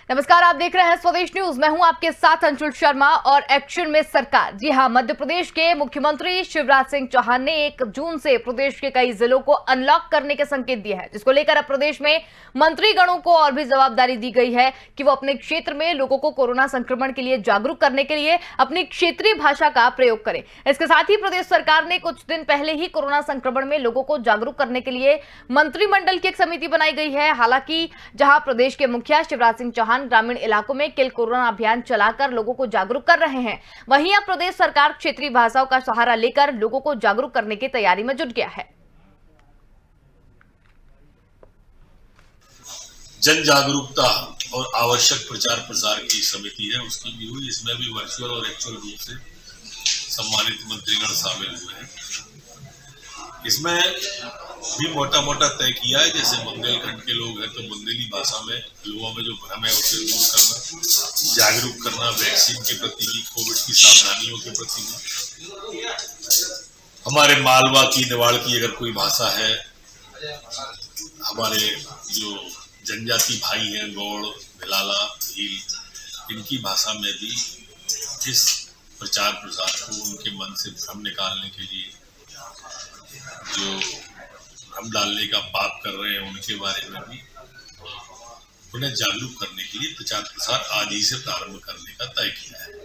नमस्कार, आप देख रहे हैं स्वदेश न्यूज। मैं हूं आपके साथ अंशुल शर्मा और एक्शन में सरकार। जी हां, मध्य प्रदेश के मुख्यमंत्री शिवराज सिंह चौहान ने 1 जून से प्रदेश के कई जिलों को अनलॉक करने के संकेत दिए हैं, जिसको लेकर अब प्रदेश में मंत्रीगणों को और भी जवाबदारी दी गई है कि वो अपने क्षेत्र में लोगों को कोरोना संक्रमण के लिए जागरूक करने के लिए अपनी क्षेत्रीय भाषा का प्रयोग करें। इसके साथ ही प्रदेश सरकार ने कुछ दिन पहले ही कोरोना संक्रमण में लोगों को जागरूक करने के लिए मंत्रिमंडल की एक समिति बनाई गई है। हालांकि जहां प्रदेश के मुखिया शिवराज सिंह चौहान ग्रामीण इलाकों में किल कोरोना अभियान चलाकर लोगों को जागरूक कर रहे हैं, वहीं अब प्रदेश सरकार क्षेत्रीय भाषाओं का सहारा लेकर लोगों को जागरूक करने की तैयारी में जुट गया है। जन जागरूकता और आवश्यक प्रचार प्रसार की समिति है, उसकी भी हुई। इसमें भी वर्चुअल और एक्चुअल रूप से सम्मानित मंत्रीगण शामिल हुए हैं। इसमें भी मोटा मोटा तय किया है, जैसे बुंदेलखंड के लोग हैं तो बुंदेली भाषा में लोगों में जो भ्रम है उसे दूर करना, जागरूक करना वैक्सीन के प्रति भी, कोविड की सावधानियों के प्रति भी। हमारे मालवा की, निवाड़ की अगर कोई भाषा है, हमारे जो जनजाति भाई हैं, गौड़, भिलाला, भील, इनकी भाषा में भी इस प्रचार प्रसार को उनके मन से भ्रम निकालने के लिए, जो भ्रम डालने का पाप कर रहे हैं उनके बारे में भी उन्हें जागरूक करने के लिए प्रचार प्रसार आज ही से प्रारंभ करने का तय किया है।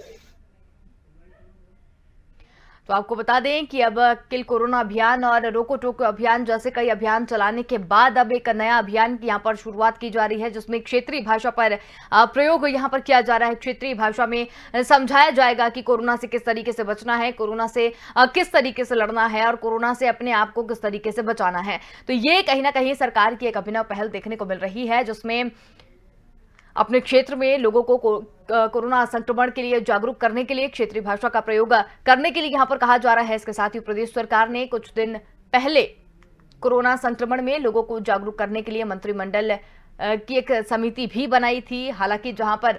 तो आपको बता दें कि अब किल कोरोना अभियान और रोको टोको अभियान जैसे कई अभियान चलाने के बाद अब एक नया अभियान की यहां पर शुरुआत की जा रही है, जिसमें क्षेत्रीय भाषा पर प्रयोग यहां पर किया जा रहा है। क्षेत्रीय भाषा में समझाया जाएगा कि कोरोना से किस तरीके से बचना है, कोरोना से किस तरीके से लड़ना है और कोरोना से अपने आप को किस तरीके से बचाना है। तो ये कहीं ना कहीं सरकार की एक अभिनव पहल देखने को मिल रही है, जिसमें अपने क्षेत्र में लोगों को कोरोना संक्रमण के लिए जागरूक करने के लिए क्षेत्रीय भाषा का प्रयोग करने के लिए यहां पर कहा जा रहा है। इसके साथ ही प्रदेश सरकार ने कुछ दिन पहले कोरोना संक्रमण में लोगों को जागरूक करने के लिए मंत्रिमंडल की एक समिति भी बनाई थी। हालांकि जहां पर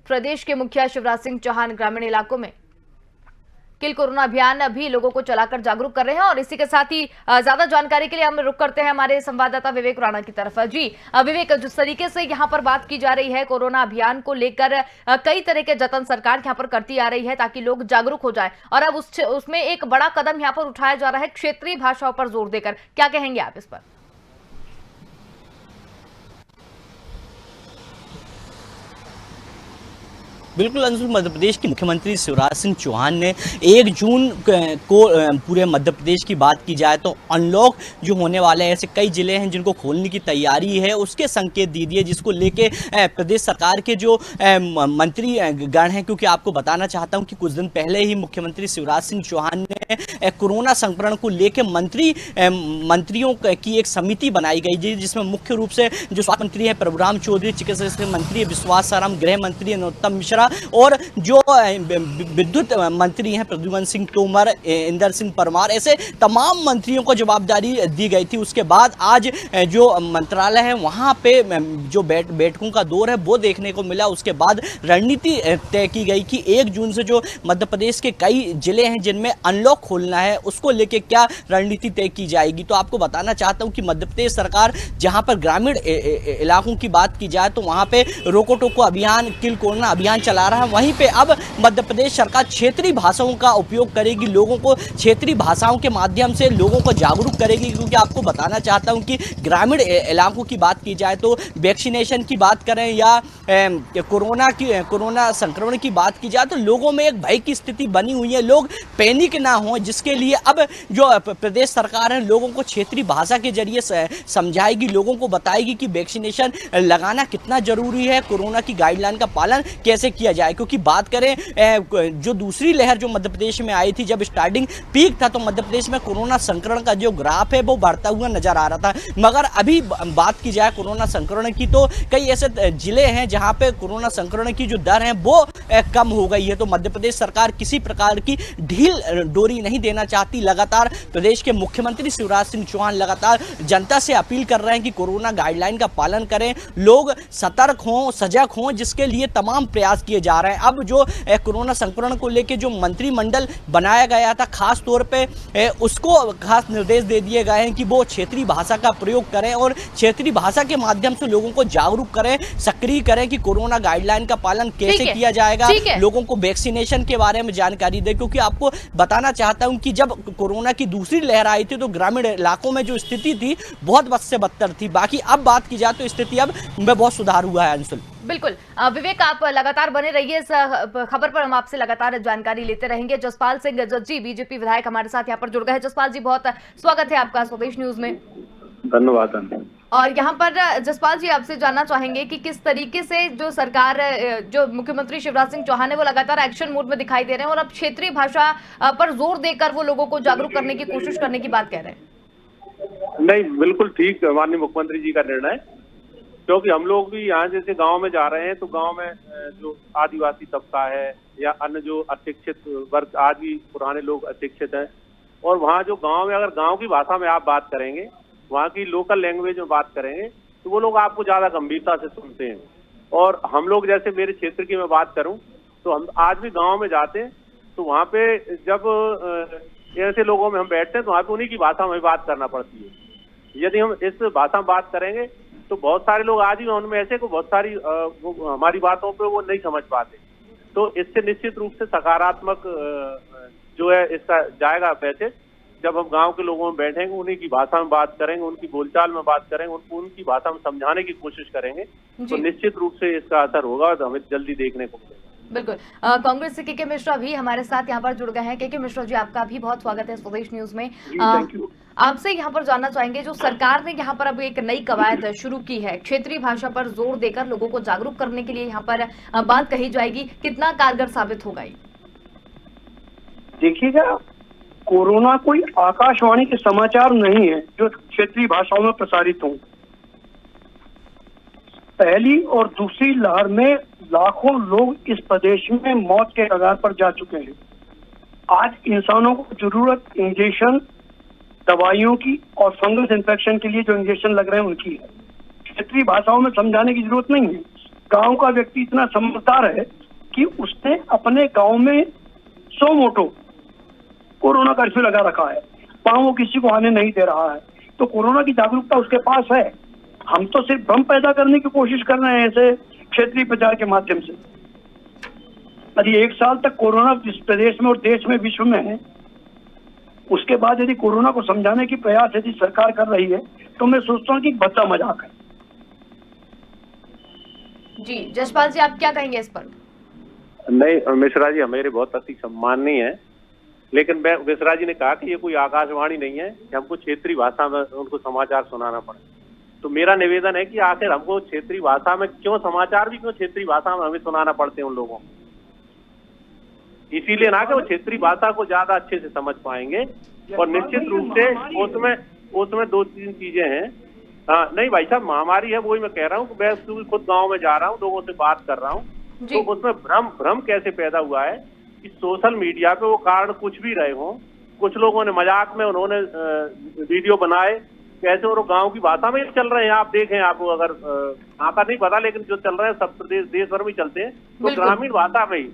प्रदेश के मुखिया शिवराज सिंह चौहान ग्रामीण इलाकों में किल कोरोना अभियान अभी लोगों को चलाकर जागरूक कर रहे हैं। और इसी के साथ ही ज्यादा जानकारी के लिए हम रुक करते हैं हमारे संवाददाता विवेक राणा की तरफ। जी विवेक, जिस तरीके से यहाँ पर बात की जा रही है कोरोना अभियान को लेकर, कई तरह के जतन सरकार यहाँ पर करती आ रही है ताकि लोग जागरूक हो जाए, और अब उसमें एक बड़ा कदम यहाँ पर उठाया जा रहा है क्षेत्रीय भाषाओं पर जोर देकर। क्या कहेंगे आप इस पर? बिल्कुल अंशुल, मध्य प्रदेश के मुख्यमंत्री शिवराज सिंह चौहान ने 1 जून को पूरे मध्य प्रदेश की बात की जाए तो अनलॉक जो होने वाले हैं, ऐसे कई जिले हैं जिनको खोलने की तैयारी है, उसके संकेत दे दिए, जिसको लेके प्रदेश सरकार के जो मंत्री गण हैं, क्योंकि आपको बताना चाहता हूं कि कुछ दिन पहले ही मुख्यमंत्री शिवराज सिंह चौहान ने कोरोना संक्रमण को लेकर मंत्रियों की एक समिति बनाई गई, जिसमें मुख्य रूप से जो स्वास्थ्य मंत्री है प्रभुराम चौधरी, चिकित्सा मंत्री विश्वास साराम, गृह मंत्री नरोत्तम मिश्रा और जो विद्युत मंत्री हैं प्रद्युमन सिंह तोमर, इंदर सिंह परमार, ऐसे तमाम मंत्रियों को जवाबदारी दी गई थी। उसके बाद आज जो मंत्रालय है वहां पे जो बैठकों का दौर है वो देखने को मिला। उसके बाद रणनीति तय की गई कि 1 जून से जो मध्य प्रदेश के कई जिले हैं जिनमें अनलॉक खोलना है, उसको लेके क्या रणनीति तय की जाएगी। तो आपको बताना चाहता हूं कि मध्य प्रदेश सरकार जहां पर ग्रामीण इलाकों की बात की जाए तो वहां पे रोको टोको अभियान, किल कोरोना अभियान चला रहा है, वहीं पे अब मध्य प्रदेश सरकार क्षेत्रीय भाषाओं का उपयोग करेगी, लोगों को क्षेत्रीय भाषाओं के माध्यम से लोगों को जागरूक करेगी। क्योंकि आपको बताना चाहता हूं कि ग्रामीण इलाकों की बात की जाए तो वैक्सीनेशन की बात करें या कोरोना संक्रमण की बात की जाए तो लोगों में एक भय की स्थिति बनी हुई है, लोग पैनिक ना हो, जिसके लिए अब जो प्रदेश सरकार है लोगों को क्षेत्रीय भाषा के जरिए समझाएगी, लोगों को बताएगी कि वैक्सीनेशन लगाना कितना जरूरी है, कोरोना की गाइडलाइन का पालन कैसे किया जाए। क्योंकि बात करें जो दूसरी लहर जो मध्य प्रदेश में आई थी, जब स्टार्टिंग पीक था तो मध्य प्रदेश में कोरोना संक्रमण का जो ग्राफ है वो बढ़ता हुआ नजर आ रहा था, मगर अभी बात की जाए कोरोना संक्रमण की तो कई ऐसे जिले हैं जहां पे कोरोना संक्रमण की जो दर है वो कम हो गई है। तो मध्य प्रदेश सरकार किसी प्रकार की ढील डोरी नहीं देना चाहती। लगातार प्रदेश के मुख्यमंत्री शिवराज सिंह चौहान लगातार जनता से अपील कर रहे हैं कि कोरोना गाइडलाइन का पालन करें, लोग सतर्क हों, सजग हों, जिसके लिए तमाम प्रयास किए जा रहे हैं। अब जो कोरोना संक्रमण को लेकर जो मंत्रिमंडल बनाया गया था, खास तौर पे उसको खास निर्देश दे दिए गए हैं कि वो क्षेत्रीय भाषा का प्रयोग करें और क्षेत्रीय भाषा के माध्यम से लोगों को जागरूक करें, सक्रिय करें कि कोरोना गाइडलाइन का पालन कैसे किया जाएगा, लोगों को वैक्सीनेशन के बारे में जानकारी दें। क्योंकि आपको बताना चाहता हूं कि जब कोरोना की दूसरी लहर आई थी तो ग्रामीण इलाकों में जो स्थिति थी बहुत बद से बदतर थी। बाकी अब बात की जाए तो स्थिति अब में बहुत सुधार हुआ है। अंशुल, बिल्कुल विवेक, आप लगातार बने रहिए इस खबर पर, हम आपसे लगातार जानकारी लेते रहेंगे। जसपाल सिंह जज्जी बीजेपी विधायक हमारे साथ यहाँ पर जुड़ गए हैं। जसपाल जी, बहुत स्वागत है आपका स्वदेश न्यूज में। धन्यवाद। और यहाँ पर जसपाल जी, आपसे जानना चाहेंगे कि किस तरीके से जो सरकार, जो मुख्यमंत्री शिवराज सिंह चौहान है, वो लगातार एक्शन मोड में दिखाई दे रहे हैं और अब क्षेत्रीय भाषा पर जोर देकर वो लोगों को जागरूक करने की कोशिश करने की बात कह रहे हैं। नहीं, बिल्कुल ठीक माननीय मुख्यमंत्री जी का निर्णय, क्योंकि हम लोग भी यहाँ जैसे गांव में जा रहे हैं तो गांव में जो आदिवासी तबका है या अन्य जो अशिक्षित वर्ग, आज भी पुराने लोग अशिक्षित हैं, और वहाँ जो गांव में अगर गांव की भाषा में आप बात करेंगे, वहाँ की लोकल लैंग्वेज में बात करेंगे, तो वो लोग आपको ज्यादा गंभीरता से सुनते हैं। और हम लोग जैसे मेरे क्षेत्र की मैं बात करूं तो हम आज भी गांव में जाते हैं तो वहाँ पे जब ऐसे लोगों में हम बैठते हैं तो वहाँ पे उन्हीं की भाषा में बात करना पड़ती है। यदि हम इस भाषा में बात करेंगे तो बहुत सारे लोग आज भी उनमें ऐसे को बहुत सारी हमारी बातों पे वो नहीं समझ पाते। तो इससे निश्चित रूप से सकारात्मक जो है इसका जाएगा मैसेज। जब हम गांव के लोगों में बैठेंगे, उन्हीं की भाषा में बात करेंगे, उनकी बोलचाल में बात करेंगे, उनको उनकी भाषा में समझाने की कोशिश करेंगे, तो निश्चित रूप से इसका असर होगा और हमें जल्दी देखने को मिलेगा। बिल्कुल। कांग्रेस से के मिश्रा भी हमारे साथ यहाँ पर जुड़ गए हैं। के मिश्रा जी, आपका भी बहुत स्वागत है स्वदेश न्यूज में। आपसे यहाँ पर जानना चाहेंगे, जो सरकार ने यहाँ पर अब एक नई कवायद शुरू की है, क्षेत्रीय भाषा पर जोर देकर लोगों को जागरूक करने के लिए यहाँ पर बात कही जाएगी, कितना कारगर साबित होगा ये? देखिएगा, कोरोना कोई आकाशवाणी के समाचार नहीं है जो क्षेत्रीय भाषाओं में प्रसारित हों। पहली और दूसरी लहर में लाखों लोग इस प्रदेश में मौत के कगार पर जा चुके हैं। आज इंसानों को जरूरत इंजेक्शन, दवाइयों की और फंगस इन्फेक्शन के लिए जो इंजेक्शन लग रहे हैं उनकी है। क्षेत्रीय भाषाओं में समझाने की जरूरत नहीं है। गांव का व्यक्ति इतना समझदार है कि उसने अपने गांव में 100 मोटो कोरोना कर्फ्यू लगा रखा है, वहां वो किसी को आने नहीं दे रहा है। तो कोरोना की जागरूकता उसके पास है। हम तो सिर्फ भ्रम पैदा करने की कोशिश कर रहे हैं ऐसे क्षेत्रीय प्रचार के माध्यम से। यदि 1 साल तक कोरोना जिस प्रदेश में और देश में, विश्व में है, उसके बाद यदि कोरोना को समझाने की प्रयास यदि सरकार कर रही है तो मैं सोचता हूँ कि भद्दा मजाक है। जी जसपाल जी, आप क्या कहेंगे इस पर? नहीं मिश्रा जी, मेरे बहुत अति सम्माननीय है, लेकिन मिश्रा जी ने कहा कि ये कोई आकाशवाणी नहीं है कि हमको क्षेत्रीय भाषा में उनको समाचार सुनाना पड़े। तो मेरा निवेदन है कि आखिर हमको क्षेत्रीय भाषा में क्यों समाचार भी क्यों क्षेत्रीय भाषा में हमें सुनाना पड़ते हैं उन लोगों को? इसीलिए ना कि वो क्षेत्रीय भाषा को ज्यादा अच्छे से समझ पाएंगे। और निश्चित रूप से उसमें 2-3 चीजें हैं। नहीं भाई साहब, महामारी है, वही मैं कह रहा हूँ कि मैं खुद गाँव में जा रहा हूँ, लोगों से बात कर रहा हूँ, तो उसमें भ्रम कैसे पैदा हुआ है कि सोशल मीडिया पे वो कारण कुछ भी रहे हों, कुछ लोगों ने मजाक में उन्होंने वीडियो बनाए कैसे और गांव की भाषा में चल रहे हैं। आप देखें, आपको अगर आता नहीं पता, लेकिन जो चल रहे हैं सब प्रदेश देश भर में चलते हैं, तो ग्रामीण भाषा में ही,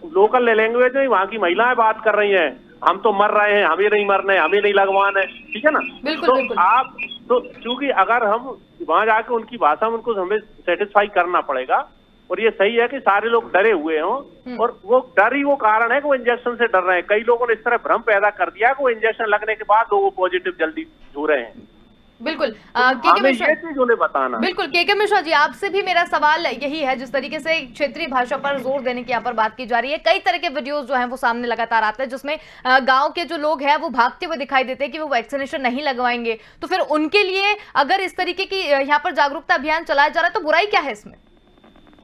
लोकल लैंग्वेज में वहाँ की महिलाएं बात कर रही हैं, हम तो मर रहे हैं, हमें नहीं मरना है, हमें नहीं लगवाना है, ठीक है ना। तो आप तो चूंकि अगर हम वहां जाके उनकी भाषा में उनको हमें सेटिस्फाई करना पड़ेगा, और ये सही है कि सारे लोग डरे हुए हों, और वो डर ही वो कारण है कि वो इंजेक्शन से डर रहे हैं। कई लोगों ने इस तरह भ्रम पैदा कर दिया कि वो इंजेक्शन लगने के बाद लोगों पॉजिटिव जल्दी हो रहे हैं। बिल्कुल के मिश्रा, ये चीज उन्हें बताना। बिल्कुल के मिश्रा जी, आपसे भी मेरा सवाल यही है, जिस तरीके से क्षेत्रीय भाषा पर जोर देने की यहाँ पर बात की जा रही है, कई तरह के वीडियोस जो हैं वो सामने लगातार आते हैं जिसमें गांव के जो लोग हैं वो भागते हुए दिखाई देते हैं कि वो वैक्सीनेशन नहीं लगवाएंगे। तो फिर उनके लिए अगर इस तरीके की यहाँ पर जागरूकता अभियान चलाया जा रहा है तो बुराई क्या है इसमें?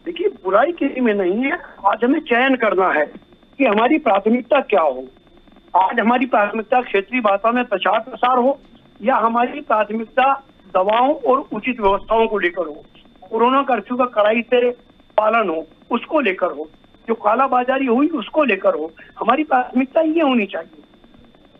देखिए, बुराई किसी में नहीं है। आज हमें चयन करना है कि हमारी प्राथमिकता क्या हो। आज हमारी प्राथमिकता क्षेत्रीय भाषा में प्रचार प्रसार हो या हमारी प्राथमिकता दवाओं और उचित व्यवस्थाओं को लेकर हो। कोरोना कर्फ्यू का कड़ाई से पालन हो उसको लेकर हो, जो कालाबाजारी हुई उसको लेकर हो। हमारी प्राथमिकता ये होनी चाहिए।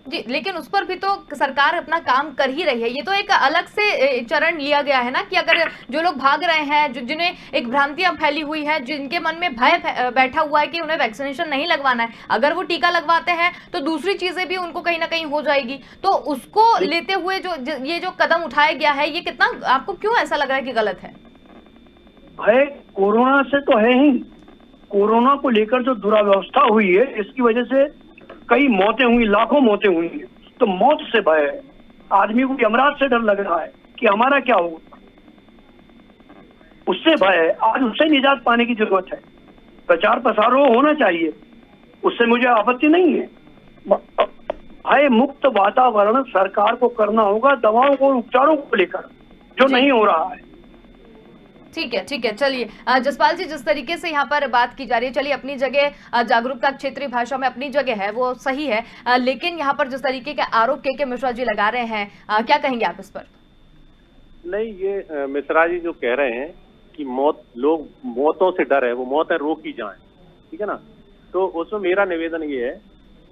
जी, लेकिन उस पर भी तो सरकार अपना काम कर ही रही है। ये तो एक अलग से चरण लिया गया है ना कि अगर जो लोग भाग रहे हैं, जिन्हें एक भ्रांतियां फैली हुई है, जिनके मन में भय बैठा हुआ है कि उन्हें वैक्सीनेशन नहीं लगवाना है, अगर वो टीका लगवाते हैं तो दूसरी चीजें भी उनको कहीं ना कहीं हो जाएगी। तो उसको लेते हुए ये जो कदम उठाया गया है, ये कितना आपको क्यों ऐसा लग रहा है कि गलत है? कोरोना से तो है ही, कोरोना को लेकर जो दुराव्यवस्था हुई है इसकी वजह से कई मौतें हुई, लाखों मौतें हुई हैं। तो मौत से भय है, आदमी को यमराज से डर लग रहा है कि हमारा क्या होगा, उससे भय है। आज उससे निजात पाने की जरूरत है। प्रचार प्रसार होना चाहिए, उससे मुझे आपत्ति नहीं है। भय मुक्त वातावरण सरकार को करना होगा दवाओं को, उपचारों को लेकर, जो नहीं हो रहा है। ठीक है, चलिए जसपाल जी, जिस तरीके से यहाँ पर बात की जा रही है, चलिए अपनी जगह जागरूकता क्षेत्रीय भाषा में अपनी जगह है, वो सही है, लेकिन यहाँ पर जिस तरीके के आरोप के मिश्रा जी लगा रहे हैं, क्या कहेंगे आप इस पर? नहीं, ये मिश्रा जी जो कह रहे हैं कि लोग मौतों से डर है, वो मौतें रोकी जाएं, ठीक है ना। तो उसमें मेरा निवेदन ये है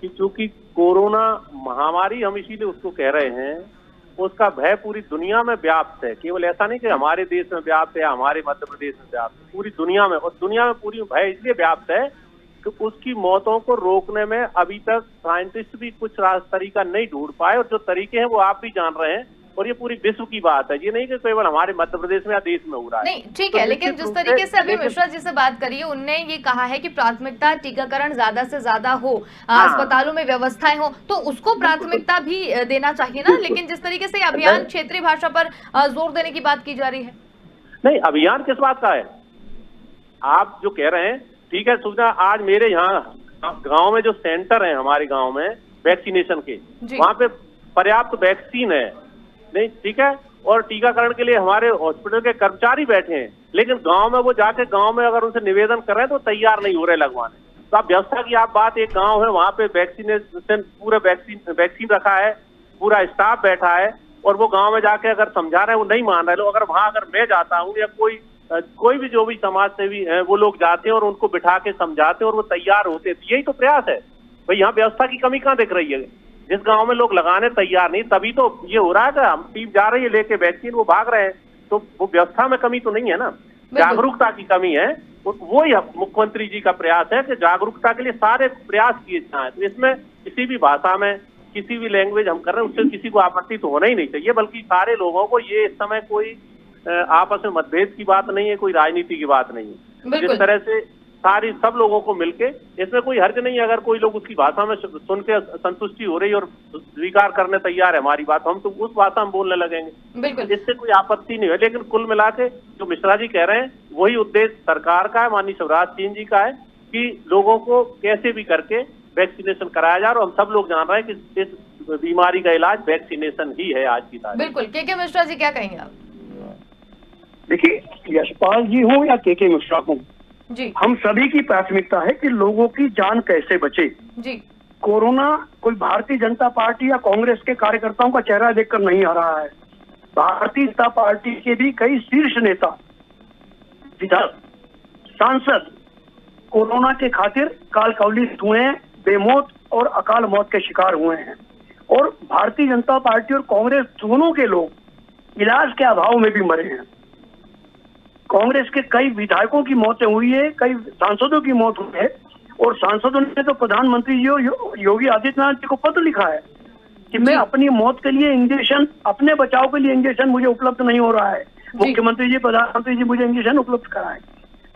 कि चूंकि कोरोना महामारी, हम इसीलिए उसको कह रहे हैं, उसका भय पूरी दुनिया में व्याप्त है। केवल ऐसा नहीं कि हमारे देश में व्याप्त है, हमारे मध्य प्रदेश में व्याप्त है, पूरी दुनिया में। और दुनिया में पूरी भय इसलिए व्याप्त है कि उसकी मौतों को रोकने में अभी तक साइंटिस्ट भी कुछ तरीका नहीं ढूंढ पाए, और जो तरीके हैं वो आप भी जान रहे हैं, और ये पूरी विश्व की बात है। ये नहीं कि केवल हमारे मध्य प्रदेश में या देश में हो रहा है। नहीं, ठीक है, लेकिन जिस तरीके से अभी मिश्रा जी से बात करी है, उनने ये कहा है कि प्राथमिकता टीकाकरण ज्यादा से ज्यादा हो, अस्पतालों में व्यवस्थाएं हो, तो उसको प्राथमिकता भी देना चाहिए ना। लेकिन जिस तरीके से अभियान क्षेत्रीय भाषा पर जोर देने की बात की जा रही है, नहीं, अभियान किस बात का है? आप जो कह रहे हैं ठीक है, सुविधा आज मेरे यहाँ गांव में जो सेंटर है, हमारे गांव में वैक्सीनेशन के, वहां पे पर्याप्त वैक्सीन है, नहीं, ठीक है, और टीकाकरण के लिए हमारे हॉस्पिटल के कर्मचारी बैठे हैं। लेकिन गांव में वो जाके गांव में अगर उनसे निवेदन कर रहे हैं तो तैयार नहीं हो रहे लगवाने। तो आप व्यवस्था की आप बात, एक गांव है वहां पे वैक्सीनेशन, पूरा वैक्सीन रखा है, पूरा स्टाफ बैठा है, और वो गांव में जाके अगर समझा रहे हैं, वो नहीं मान रहे लोग। अगर मैं जाता हूँ या कोई भी जो भी समाज सेवी है, वो लोग जाते हैं और उनको बिठा के समझाते हैं और वो तैयार होते हैं। यही तो प्रयास है भाई। यहाँ व्यवस्था की कमी कहाँ दिख रही है? जिस गांव में लोग लगाने तैयार नहीं, तभी तो ये हो रहा है कि हम टीम जा रही है लेके वैक्सीन, वो भाग रहे हैं। तो वो व्यवस्था में कमी तो नहीं है ना, जागरूकता की कमी है। वो ही मुख्यमंत्री जी का प्रयास है कि जागरूकता के लिए सारे प्रयास किए जाएं। तो इसमें किसी भी भाषा में, किसी भी लैंग्वेज हम कर रहे हैं, उससे किसी को आपत्ति तो होना ही नहीं चाहिए, बल्कि सारे लोगों को ये इस समय कोई आपस में मतभेद की बात नहीं है, कोई राजनीति की बात नहीं है। जिस तरह से सब लोगों को मिलके, इसमें कोई हर्ज नहीं है अगर कोई लोग उसकी भाषा में सुन के संतुष्टि हो रही और स्वीकार करने तैयार है हमारी बात, हम तो उस भाषा में बोलने लगेंगे, इससे कोई आपत्ति नहीं है। लेकिन कुल मिला के जो मिश्रा जी कह रहे हैं, वही उद्देश्य सरकार का है, माननीय शिवराज सिंह जी का है, कि लोगों को कैसे भी करके वैक्सीनेशन कराया जाए। और हम सब लोग जान रहे हैं कि इस बीमारी का इलाज वैक्सीनेशन ही है आज की तारीख। बिल्कुल। के मिश्रा जी, क्या कहेंगे आप? देखिए, यशपाल जी हो या के मिश्रा हो जी, हम सभी की प्राथमिकता है कि लोगों की जान कैसे बचे। जी, कोरोना कोई भारतीय जनता पार्टी या कांग्रेस के कार्यकर्ताओं का चेहरा देखकर नहीं आ रहा है। भारतीय जनता पार्टी के भी कई शीर्ष नेता, विधायक, सांसद कोरोना के खातिर काल कवलित हुए हैं, बेमौत और अकाल मौत के शिकार हुए हैं। और भारतीय जनता पार्टी और कांग्रेस दोनों के लोग इलाज के अभाव में भी मरे हैं। कांग्रेस के कई विधायकों की मौतें हुई है, कई सांसदों की मौत हुई है, और सांसदों ने तो प्रधानमंत्री जी और योगी आदित्यनाथ जी को पत्र लिखा है कि मैं अपनी मौत के लिए इंजेक्शन, अपने बचाव के लिए इंजेक्शन मुझे उपलब्ध नहीं हो रहा है, मुख्यमंत्री जी, प्रधानमंत्री जी मुझे इंजेक्शन उपलब्ध कराएं।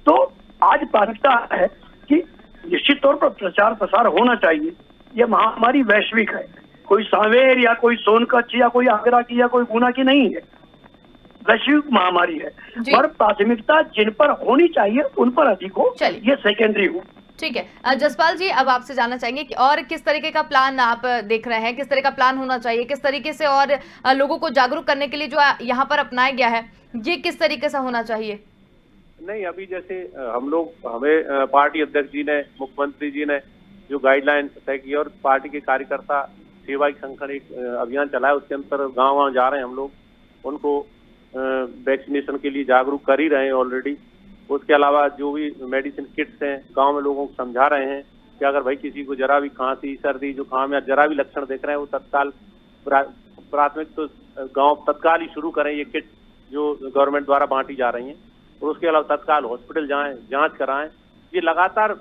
तो आज प्राथमिकता है कि निश्चित तौर पर प्रचार प्रसार होना चाहिए। यह महामारी वैश्विक है, कोई सांवेर या कोई सोनकच्छ या कोई आगरा की या कोई गुना की नहीं है, वैश्विक महामारी है। पर प्राथमिकता जिन पर होनी चाहिए उन पर अधिक हो, ये सेकेंडरी हो। ठीक है। जसपाल जी, अब आपसे जानना चाहेंगे कि और किस तरीके का प्लान आप देख रहे हैं, किस तरह का प्लान होना चाहिए, किस तरीके से और लोगों को जागरूक करने के लिए जो यहाँ पर अपनाया गया है, ये किस तरीके से होना चाहिए? नहीं, अभी जैसे हमें पार्टी अध्यक्ष जी ने, मुख्यमंत्री जी ने जो गाइडलाइन तय की और पार्टी के कार्यकर्ता सेवा की संगठन एक अभियान चलाया, उसके अंतर गाँव जा रहे हैं हम लोग, उनको वैक्सीनेशन के लिए जागरूक कर ही रहे हैं ऑलरेडी। उसके अलावा जो भी मेडिसिन किट्स हैं, गांव में लोगों को समझा रहे हैं कि अगर भाई किसी को जरा भी खांसी, सर्दी, जुकाम या जरा भी लक्षण दिख रहे हैं, वो तत्काल प्राथमिक तो गांव तत्काल ही शुरू करें ये किट जो गवर्नमेंट द्वारा बांटी जा रही हैं, और उसके अलावा तत्काल हॉस्पिटल जाएं, जांच कराएं। ये लगातार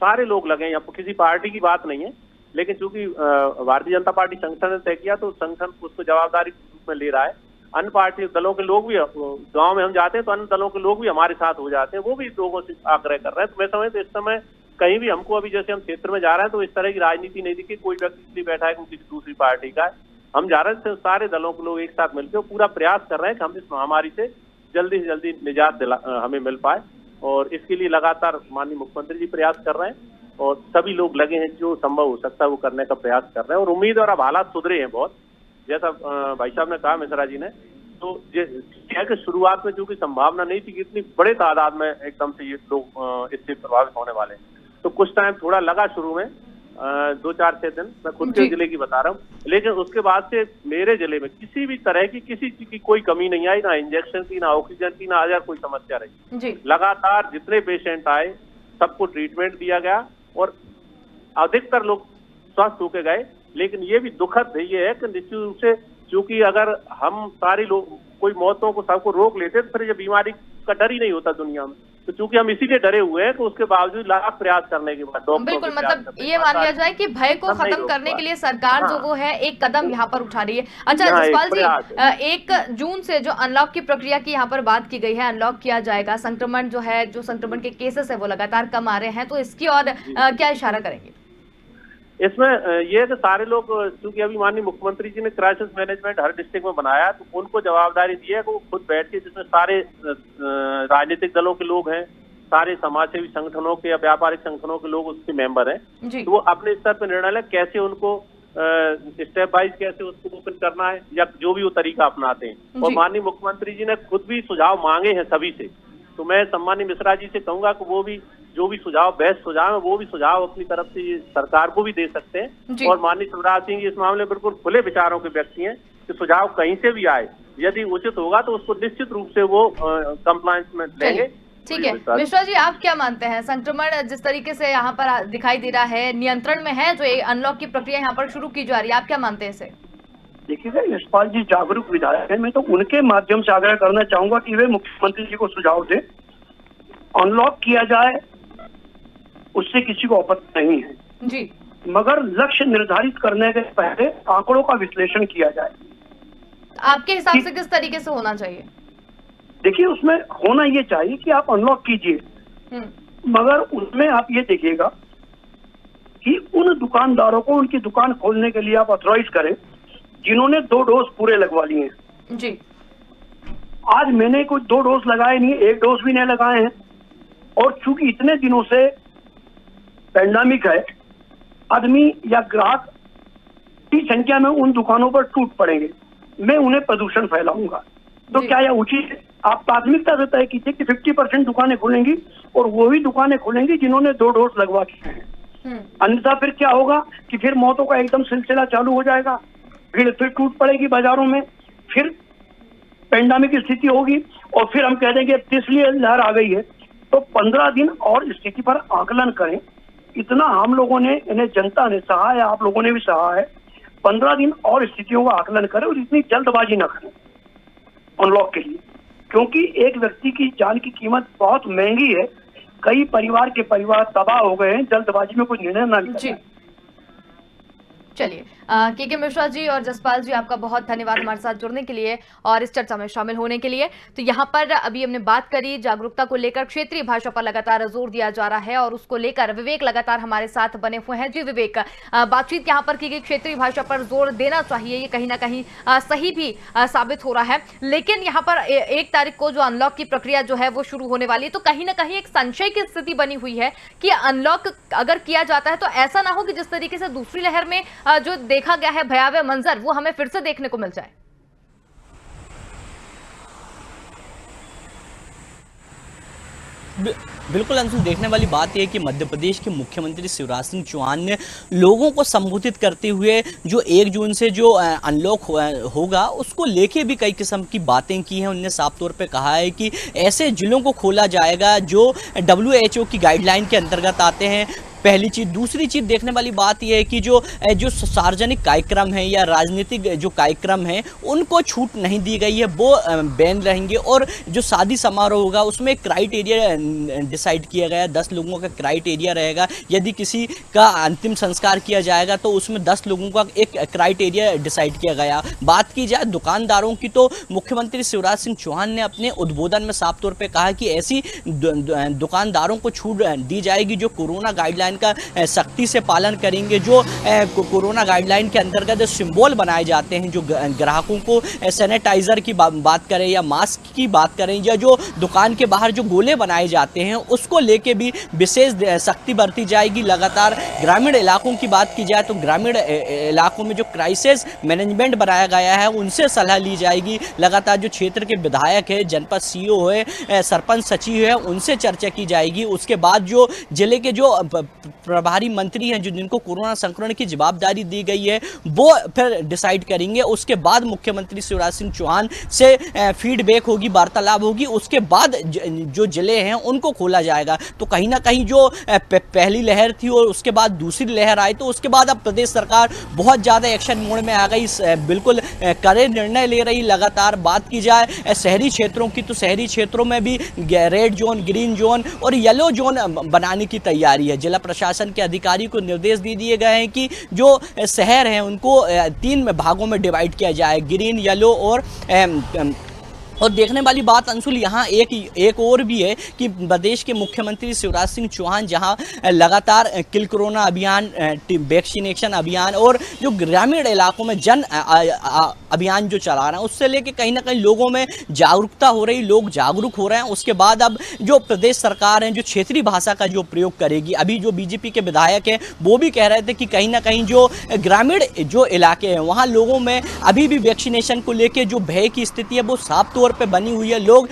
सारे लोग लगे हैं, किसी पार्टी की बात नहीं है, लेकिन चूंकि भारतीय जनता पार्टी संगठन ने तय किया तो संगठन उसको जवाबदारी रूप में ले रहा है। अन्य पार्टी दलों के लोग भी, गांव में हम जाते हैं तो अन्य दलों के लोग भी हमारे साथ हो जाते हैं, वो भी लोगों से आग्रह कर रहे हैं। तो मैं समझता हूं इस समय कहीं भी हमको, अभी जैसे हम क्षेत्र में जा रहे हैं तो इस तरह की राजनीति नहीं दिखी, कोई व्यक्ति इसलिए बैठा है किसी दूसरी पार्टी का है। हम जा रहे थे, सारे दलों के लोग एक साथ मिलकर पूरा प्रयास कर रहे हैं कि हम इस महामारी से जल्दी निजात हमें मिल पाए, और इसके लिए लगातार माननीय मुख्यमंत्री जी प्रयास कर रहे हैं और सभी लोग लगे हैं, जो संभव हो सकता है वो करने का प्रयास कर रहे हैं। और उम्मीद और अब हालात सुधरे हैं बहुत, जैसा भाई साहब ने कहा, मिश्रा जी ने, तो कि शुरुआत में चूंकि संभावना नहीं थी कि इतनी बड़े तादाद में एकदम से ये लोग इससे प्रभावित होने वाले हैं, तो कुछ टाइम थोड़ा लगा शुरू में, 2-4-6 दिन, मैं खुद के जिले की बता रहा हूँ, लेकिन उसके बाद से मेरे जिले में किसी भी तरह की किसी चीज की कोई कमी नहीं आई, ना इंजेक्शन की, ना ऑक्सीजन की, ना हजार कोई समस्या रही। लगातार जितने पेशेंट आए सबको ट्रीटमेंट दिया गया और अधिकतर लोग स्वस्थ होके गए। लेकिन ये भी दुखद ये है कि निश्चित रूप से चूंकि अगर हम सारे लोग कोई मौतों को सबको रोक लेते तो फिर ये बीमारी का डर ही नहीं होता दुनिया में। तो चूंकि हम इसीलिए डरे हुए हैं कि उसके बावजूद लाख प्रयास करने के बाद बिल्कुल, मतलब ये मान लिया जाए कि भय को खत्म करने के लिए सरकार जो वो है एक कदम यहाँ पर उठा रही है। अच्छा जसपाल जी, 1 जून से जो अनलॉक की प्रक्रिया की यहाँ पर बात की गई है, अनलॉक किया जाएगा, संक्रमण जो है, जो संक्रमण के केसेस है वो लगातार कम आ रहे हैं, तो इसकी और क्या इशारा करेंगे? इसमें ये है कि सारे लोग, क्योंकि अभी माननीय मुख्यमंत्री जी ने क्राइसिस मैनेजमेंट हर डिस्ट्रिक्ट में बनाया, तो उनको जवाबदारी दी है कि वो खुद बैठ के, जिसमें सारे राजनीतिक दलों के लोग हैं, सारे समाजसेवी संगठनों के या व्यापारिक संगठनों के लोग उसके मेंबर हैं, तो वो अपने स्तर पर निर्णय लें कैसे उनको स्टेप वाइज कैसे उसको ओपन करना है या जो भी वो तरीका अपनाते हैं। और माननीय मुख्यमंत्री जी ने खुद भी सुझाव मांगे हैं सभी से, तो मैं सम्माननीय मिश्रा जी से कहूंगा कि वो भी जो भी सुझाव, बेस्ट सुझाव है, वो भी सुझाव अपनी तरफ से सरकार को भी दे सकते हैं। और माननीय शिवराज सिंह जी इस मामले में बिल्कुल खुले विचारों के व्यक्ति हैं कि सुझाव कहीं से भी आए, यदि उचित होगा तो उसको निश्चित रूप से वो कंप्लायंस में लेंगे। ठीक है मिश्रा जी, आप क्या मानते हैं, संक्रमण जिस तरीके से यहाँ पर दिखाई दे रहा है, नियंत्रण में है, जो अनलॉक की प्रक्रिया यहाँ पर शुरू की जा रही है, आप क्या मानते हैं इसे? देखिएगा, यशपाल जी जागरूक विधायक है, मैं तो उनके माध्यम से आग्रह करना चाहूंगा कि वे मुख्यमंत्री जी को सुझाव दें, अनलॉक किया जाए, उससे किसी को आपत्ति नहीं है जी, मगर लक्ष्य निर्धारित करने के पहले आंकड़ों का विश्लेषण किया जाए। आपके हिसाब से किस तरीके से होना चाहिए? देखिए, उसमें होना ये चाहिए कि आप अनलॉक कीजिए, मगर उसमें आप ये देखिएगा कि उन दुकानदारों को उनकी दुकान खोलने के लिए आप ऑथराइज करें जिन्होंने 2 डोज पूरे लगवा लिए हैं जी। आज मैंने कोई 2 डोज लगाए नहीं, 1 डोज भी नहीं लगाए हैं, और चूंकि इतने दिनों से पैंडेमिक है, आदमी या ग्राहक की संख्या में उन दुकानों पर टूट पड़ेंगे, मैं उन्हें प्रदूषण फैलाऊंगा। तो क्या यह उचित है? आप प्राथमिकता से तय कीजिए कि 50% दुकानें खुलेंगी और वो भी दुकानें खुलेंगी जिन्होंने 2 डोज लगवा के हैं। अन्यथा फिर क्या होगा कि फिर मौतों का एकदम सिलसिला चालू हो जाएगा, भीड़ फिर टूट पड़ेगी बाजारों में, फिर पैंडेमिक की स्थिति होगी और फिर हम कह देंगे तीसरी लहर आ गई है। तो 15 दिन और स्थिति पर आकलन करें, इतना हम लोगों ने, इन्हें जनता ने सहा है, आप लोगों ने भी सहा है, 15 दिन और स्थितियों का आकलन करें और इतनी जल्दबाजी न करें अनलॉक के लिए, क्योंकि एक व्यक्ति की जान की कीमत बहुत महंगी है। कई परिवार के परिवार तबाह हो गए हैं जल्दबाजी में कोई निर्णय ना लिया। चलिए के मिश्रा जी और जसपाल जी, आपका बहुत धन्यवाद हमारे साथ जुड़ने के लिए और इस चर्चा में शामिल होने के लिए। तो यहाँ पर अभी हमने बात करी जागरूकता को लेकर, क्षेत्रीय भाषा पर लगातार जोर दिया जा रहा है और उसको लेकर विवेक लगातार हमारे साथ बने हुए हैं। जी विवेक, बातचीत यहाँ पर की गई, क्षेत्रीय भाषा पर जोर देना चाहिए, ये कहीं ना कहीं सही भी साबित हो रहा है, लेकिन यहाँ पर 1 तारीख को जो अनलॉक की प्रक्रिया जो है वो शुरू होने वाली है, तो कहीं ना कहीं एक संशय की स्थिति बनी हुई है कि अनलॉक अगर किया जाता है तो ऐसा ना हो कि जिस तरीके से दूसरी लहर में जो देखा गया है भयावह मंजर, वो हमें फिर से देखने को मिल जाए। बिल्कुल अंशुल, देखने वाली बात यह है कि मध्य प्रदेश के मुख्यमंत्री शिवराज सिंह चौहान ने लोगों को संबोधित करते हुए जो 1 जून से जो अनलॉक होगा उसको लेके भी कई किस्म की बातें की हैं। उन्होंने साफ तौर पे कहा है कि ऐसे जिलों को खोला जाएगा जो WHO की गाइडलाइन के अंतर्गत आते हैं। पहली चीज़। दूसरी चीज़ देखने वाली बात यह है कि जो सार्वजनिक कार्यक्रम हैं या राजनीतिक जो कार्यक्रम हैं उनको छूट नहीं दी गई है, वो बैन रहेंगे। और जो शादी समारोह होगा उसमें क्राइटेरिया डिसाइड किया गया है, 10 लोगों का क्राइटेरिया रहेगा। यदि किसी का अंतिम संस्कार किया जाएगा तो उसमें 10 लोगों का एक क्राइटेरिया डिसाइड किया गया। बात की जाए दुकानदारों की तो मुख्यमंत्री शिवराज सिंह चौहान ने अपने उद्बोधन में साफ तौर पर कहा कि ऐसी दुकानदारों को छूट दी जाएगी जो कोरोना गाइडलाइन का सख्ती से पालन करेंगे, जो कोरोना गाइडलाइन के अंतर्गत सिंबल बनाए जाते हैं, जो ग्राहकों को सैनिटाइजर की बात करें या मास्क की बात करें या जो दुकान के बाहर जो गोले बनाए जाते हैं उसको लेके भी विशेष सख्ती बरती जाएगी। लगातार ग्रामीण इलाकों की बात की जाए तो ग्रामीण इलाकों में जो क्राइसिस मैनेजमेंट बनाया गया है उनसे सलाह ली जाएगी। लगातार जो क्षेत्र के विधायक है, जनपद CO है, सरपंच सचिव है, उनसे चर्चा की जाएगी। उसके बाद जो जिले के जो प्रभारी मंत्री हैं, जो जिनको कोरोना संक्रमण की जवाबदारी दी गई है, वो फिर डिसाइड करेंगे। उसके बाद मुख्यमंत्री शिवराज सिंह चौहान से फीडबैक होगी, वार्तालाप होगी। उसके बाद जो जिले हैं उनको खोला जाएगा। तो कहीं ना कहीं जो पहली लहर थी और उसके बाद दूसरी लहर आई, तो उसके बाद अब प्रदेश सरकार बहुत ज़्यादा एक्शन मोड में आ गई, बिल्कुल कड़े निर्णय ले रही। लगातार बात की जाए शहरी क्षेत्रों की तो शहरी क्षेत्रों में भी रेड जोन, ग्रीन जोन और येलो जोन बनाने की तैयारी है। जिला प्रशासन के अधिकारी को निर्देश दे दिए गए हैं कि जो शहर हैं उनको 3 भागों में डिवाइड किया जाए, ग्रीन, येलो और देखने वाली बात अंशुल यहाँ एक और भी है कि प्रदेश के मुख्यमंत्री शिवराज सिंह चौहान जहाँ लगातार किल कोरोना अभियान, वैक्सीनेशन अभियान और जो ग्रामीण इलाकों में जन अभियान जो चला रहे हैं उससे लेके कहीं ना कहीं लोगों में जागरूकता हो रही, लोग जागरूक हो रहे हैं। उसके बाद अब जो प्रदेश सरकार है जो क्षेत्रीय भाषा का जो प्रयोग करेगी, अभी जो BJP के विधायक हैं वो भी कह रहे थे कि कहीं ना कहीं जो ग्रामीण जो इलाके हैं वहाँ लोगों में अभी भी वैक्सीनेशन को लेके जो भय की स्थिति है वो साफ तौर पे बनी हुई है। लोग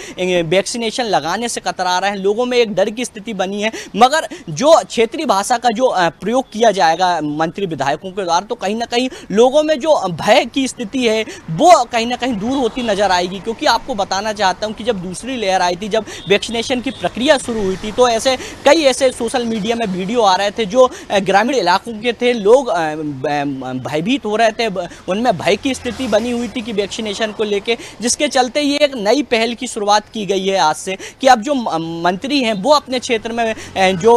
वैक्सीनेशन लगाने से कतरा रहे हैं, लोगों में एक डर की स्थिति बनी है। मगर जो क्षेत्रीय भाषा का जो प्रयोग किया जाएगा मंत्री विधायकों के द्वारा, तो कहीं ना कहीं लोगों में जो भय की स्थिति है वो कहीं ना कहीं दूर होती नजर आएगी। क्योंकि आपको बताना चाहता हूं कि जब दूसरी लहर आई थी, जब वैक्सीनेशन की प्रक्रिया शुरू हुई थी, तो कई ऐसे सोशल मीडिया में वीडियो आ रहे थे जो ग्रामीण इलाकों के थे। लोग भयभीत हो रहे थे, उनमें भय की स्थिति बनी हुई थी कि वैक्सीनेशन को लेके, जिसके चलते ये एक नई पहल की शुरुआत की गई है आज से कि अब जो मंत्री हैं वो अपने क्षेत्र में जो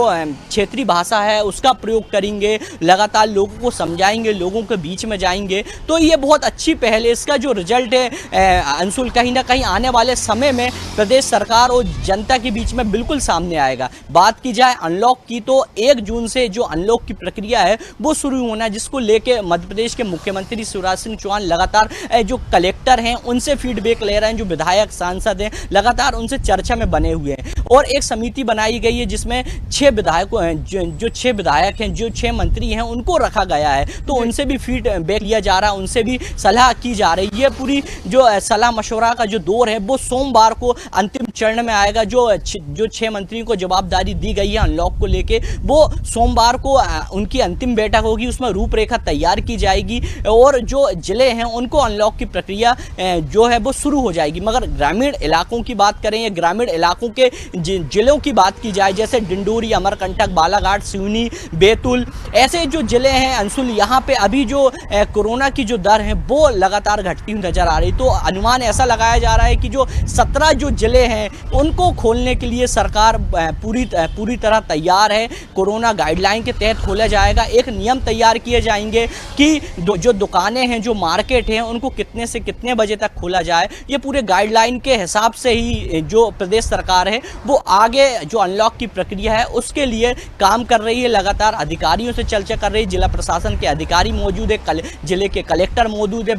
क्षेत्रीय भाषा है उसका प्रयोग करेंगे, लगातार लोगों को समझाएंगे, लोगों के बीच में जाएंगे। तो ये बहुत अच्छी पहल है। इसका जो रिजल्ट है अंशुल कहीं ना कहीं आने वाले समय में प्रदेश सरकार और जनता के बीच में बिल्कुल सामने आएगा। बात की जाए अनलॉक की तो 1 जून से जो अनलॉक की प्रक्रिया है वो शुरू होना है, जिसको लेके मध्य प्रदेश के मुख्यमंत्री शिवराज सिंह चौहान लगातार जो कलेक्टर हैं उनसे फीडबैक ले रहे हैं, जो विधायक सांसद हैं लगातार उनसे चर्चा में बने हुए हैं। और एक समिति बनाई गई है जिसमें 6 विधायकों जो 6 विधायक हैं, जो 6 मंत्री हैं उनको रखा गया है। तो उनसे भी फीडबैक लिया जा रहा है, उनसे भी सलाह की जा रही है। पूरी जो सलाह मशवरा का जो दौर है वो सोमवार को अंतिम चरण में आएगा। जो 6 मंत्रियों को जवाबदारी दी गई है अनलॉक को लेके, वो सोमवार को उनकी अंतिम बैठक होगी, उसमें रूपरेखा तैयार की जाएगी और जो जिले हैं उनको अनलॉक की प्रक्रिया जो है वो शुरू हो जाएगी। मगर ग्रामीण इलाकों की बात करें या ग्रामीण इलाकों के जिलों की बात की जाए, जैसे डिंडोरी, अमरकंटक, बालाघाट, सिवनी, बैतूल, ऐसे जो जिले हैं अंशुल, यहाँ पे अभी जो कोरोना की जो दर है वो लगातार घटती हुई नजर आ रही। तो अनुमान ऐसा लगाया जा रहा है कि जो 17 जो जिले हैं उनको खोलने के लिए सरकार पूरी तरह तैयार है। कोरोना गाइडलाइन के तहत खोला जाएगा। एक नियम तैयार किए जाएंगे कि जो दुकानें हैं, जो मार्केट हैं, उनको कितने से कितने बजे तक खोला जाए। ये पूरे गाइडलाइन के हिसाब से ही जो प्रदेश सरकार है वो आगे जो अनलॉक की प्रक्रिया है उसके लिए काम कर रही है। लगातार अधिकारियों से चर्चा कर रही है, जिला प्रशासन के अधिकारी मौजूद है, जिले के कलेक्टर मौजूद है,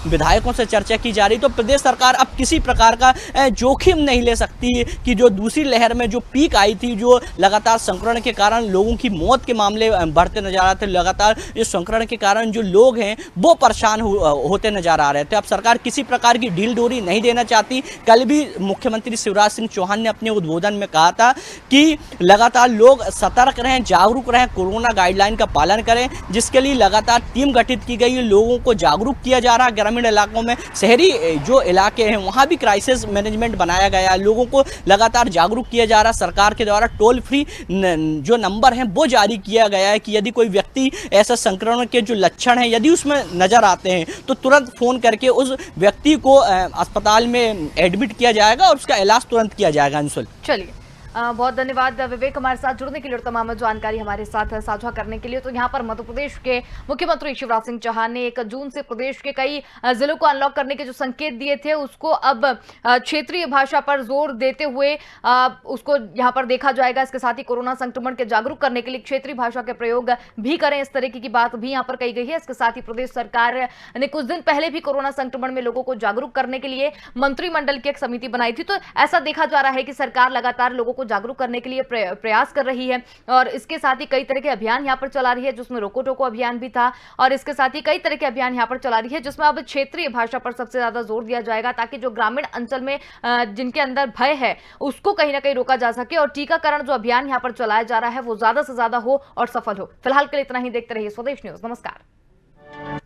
विधायकों से चर्चा की जा रही। तो प्रदेश सरकार अब किसी प्रकार का जोखिम नहीं ले सकती कि जो दूसरी लहर में जो पीक आई थी, जो लगातार संक्रमण के कारण लोगों की मौत के मामले बढ़ते नजर आ रहे थे, लगातार इस संक्रमण के कारण जो लोग हैं वो परेशान होते नजर आ रहे थे। अब सरकार किसी प्रकार की ढील डोरी नहीं नहीं देना चाहती। कल भी मुख्यमंत्री शिवराज सिंह चौहान ने अपने उद्बोधन में कहा था कि लगातार लोग सतर्क रहें, जागरूक रहें, कोरोना गाइडलाइन का पालन करें, जिसके लिए लगातार टीम गठित की गई है। लोगों को जागरूक किया जा रहा है। ग्रामीण इलाकों में, शहरी जो इलाके हैं वहाँ भी क्राइसिस मैनेजमेंट बनाया गया है। लोगों को लगातार जागरूक किया जा रहा है। सरकार के द्वारा टोल फ्री जो नंबर है वो जारी किया गया है कि यदि कोई व्यक्ति ऐसा संक्रमण के जो लक्षण हैं यदि उसमें नजर आते हैं तो तुरंत फोन करके उस व्यक्ति को अस्पताल में एडमिट किया जाएगा और उसका इलाज तुरंत किया जाएगा। अंशुल, चलिए, बहुत धन्यवाद विवेक हमारे साथ जुड़ने के लिए और तमाम जानकारी हमारे साथ साझा करने के लिए। तो यहाँ पर मध्य प्रदेश के मुख्यमंत्री शिवराज सिंह चौहान ने 1 जून से प्रदेश के कई जिलों को अनलॉक करने के जो संकेत दिए थे उसको अब क्षेत्रीय भाषा पर जोर देते हुए उसको यहाँ पर देखा जाएगा। इसके साथ ही कोरोना संक्रमण के जागरूक करने के लिए क्षेत्रीय भाषा के प्रयोग भी करें, इस तरीके की बात भी यहाँ पर कही गई है। इसके साथ ही प्रदेश सरकार ने कुछ दिन पहले भी कोरोना संक्रमण में लोगों को जागरूक करने के लिए मंत्रिमंडल की एक समिति बनाई थी। तो ऐसा देखा जा रहा है कि सरकार लगातार लोगों को जागरूक करने के लिए प्रयास कर रही है और इसके साथ ही कई तरह के अभियान यहां पर चला रही है, जिसमें रोको टोको अभियान भी था और इसके साथ ही कई तरह के अभियान यहां पर चला रही है जिसमें अब क्षेत्रीय भाषा पर सबसे ज्यादा जोर दिया जाएगा ताकि जो ग्रामीण अंचल में जिनके अंदर भय है उसको कहीं ना कहीं रोका जा सके और टीकाकरण जो अभियान यहां पर चलाया जा रहा है वो ज्यादा से ज्यादा हो और सफल हो। फिलहाल के लिए इतना ही। देखते रहिए स्वदेश न्यूज। नमस्कार।